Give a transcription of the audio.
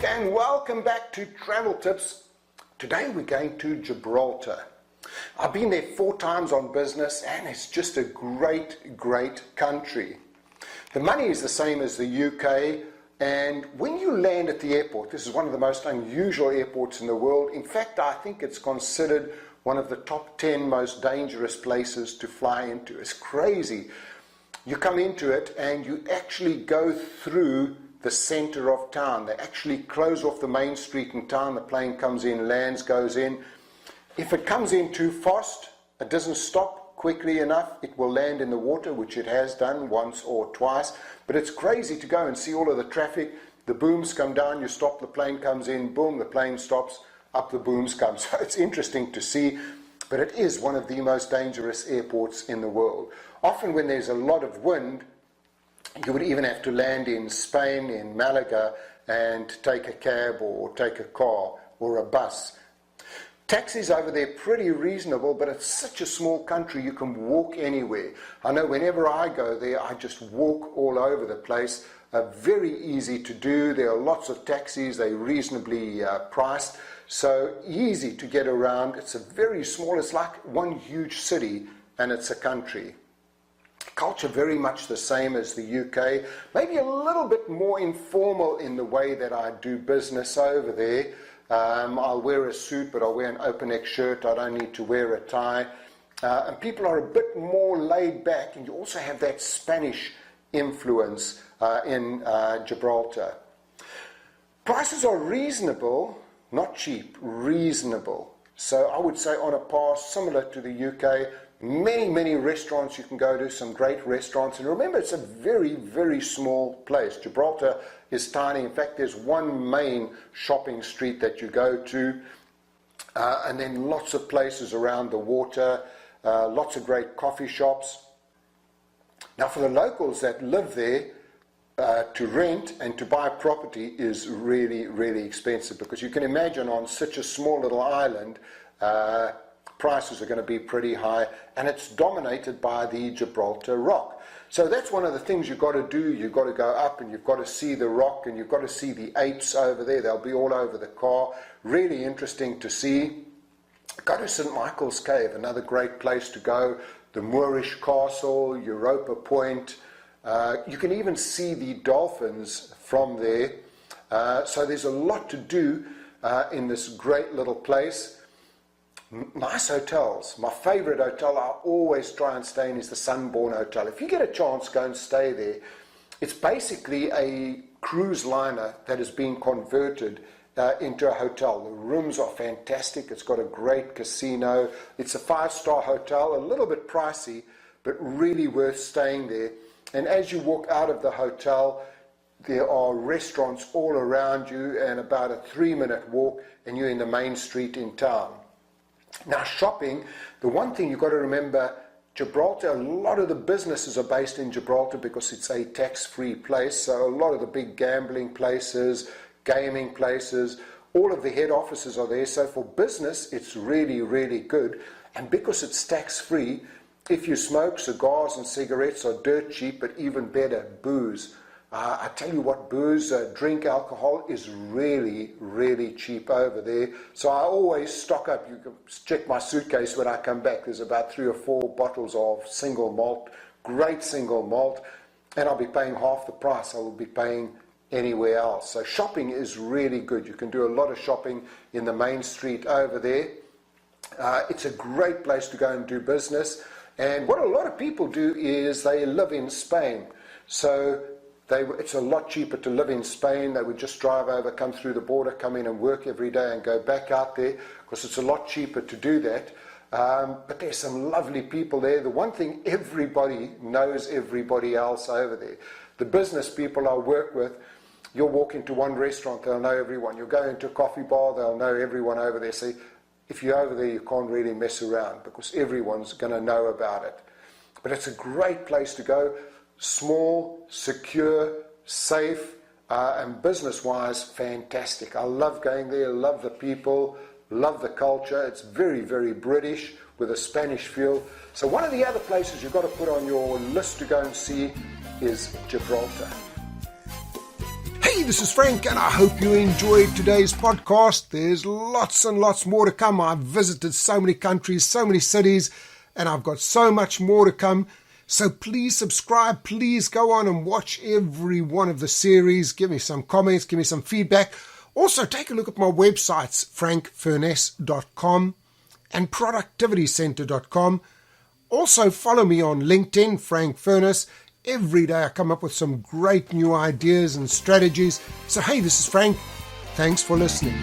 Frank and welcome back to Travel Tips. Today we're going to Gibraltar. I've been there 4 times on business and it's just a great country. The money is the same as the UK, and when you land at the airport, this is one of the most unusual airports in the world. In fact, I think it's considered one of the top 10 most dangerous places to fly into. It's crazy. You come into it and you actually go through the center of town. They actually close off the main street in town. The plane comes in, lands, goes in. If it comes in too fast, it doesn't stop quickly enough, it will land in the water, which it has done once or twice. But it's crazy to go and see all of the traffic. The booms come down, you stop, the plane comes in, boom, the plane stops, up the booms come. So it's interesting to see, but it is one of the most dangerous airports in the world. Often when there's a lot of wind, you would even have to land in Spain, in Malaga, and take a cab or take a car or a bus. Taxis over there pretty reasonable, but it's such a small country you can walk anywhere. I know whenever I go there, I just walk all over the place. Very easy to do. There are lots of taxis. They're reasonably priced, so easy to get around. It's a very small, it's like one huge city, and it's a country. Culture very much the same as the UK, maybe a little bit more informal in the way that I do business over there. I'll wear a suit, but I'll wear an open-neck shirt. I don't need to wear a tie. And people are a bit more laid back, and you also have that Spanish influence in Gibraltar. Prices are reasonable, not cheap, reasonable. So I would say on a par similar to the UK. Many restaurants you can go to, some great restaurants. And remember, it's a very small place. Gibraltar is tiny. In fact, there's one main shopping street that you go to, and then lots of places around the water, lots of great coffee shops. Now, for the locals that live there, to rent and to buy property is really expensive, because you can imagine on such a small little island, prices are going to be pretty high, and it's dominated by the Gibraltar rock. So that's one of the things you've got to do. You've got to go up and you've got to see the rock, and you've got to see the apes over there. They'll be all over the car. Really interesting to see. Go to St. Michael's Cave, another great place to go. The Moorish Castle, Europa Point. You can even see the dolphins from there. So there's a lot to do in this great little place. Nice hotels. My favorite hotel I always try and stay in is the Sunborn Hotel. If you get a chance, go and stay there. It's basically a cruise liner that has been converted into a hotel. The rooms are fantastic. It's got a great casino. It's a 5-star hotel, a little bit pricey, but really worth staying there. And as you walk out of the hotel, there are restaurants all around you, and about a 3-minute walk and you're in the main street in town. Now, shopping, the one thing you've got to remember, Gibraltar, a lot of the businesses are based in Gibraltar because it's a tax-free place. So a lot of the big gambling places, gaming places, all of the head offices are there. So for business, it's really good. And because it's tax-free, if you smoke, cigars and cigarettes are dirt cheap, but even better, booze. I tell you what, booze, drink alcohol is really cheap over there. So I always stock up. You can check my suitcase when I come back. There's about 3 or 4 bottles of single malt, great single malt, and I'll be paying half the price I will be paying anywhere else. So shopping is really good. You can do a lot of shopping in the main street over there. It's a great place to go and do business. And what a lot of people do is they live in Spain. So it's a lot cheaper to live in Spain. They would just drive over, come through the border, come in and work every day and go back out there, because it's a lot cheaper to do that. But there's some lovely people there. The one thing, everybody knows everybody else over there. The business people I work with, you'll walk into one restaurant, they'll know everyone. You'll go into a coffee bar, they'll know everyone over there. So if you're over there, you can't really mess around because everyone's going to know about it. But it's a great place to go. Small, secure, safe, and business-wise, fantastic. I love going there, love the people, love the culture. It's very British with a Spanish feel. So one of the other places you've got to put on your list to go and see is Gibraltar. Hey Hey, this is Frank, and I hope you enjoyed today's podcast. There's lots and lots more to come. I've visited so many countries, so many cities, and I've got so much more to come. So please subscribe. Please go on and watch every one of the series. Give me some comments. Give me some feedback. Also, take a look at my websites, frankfurness.com and productivitycenter.com. Also, follow me on LinkedIn, Frank Furness. Every day I come up with some great new ideas and strategies. So, hey, this is Frank. Thanks for listening.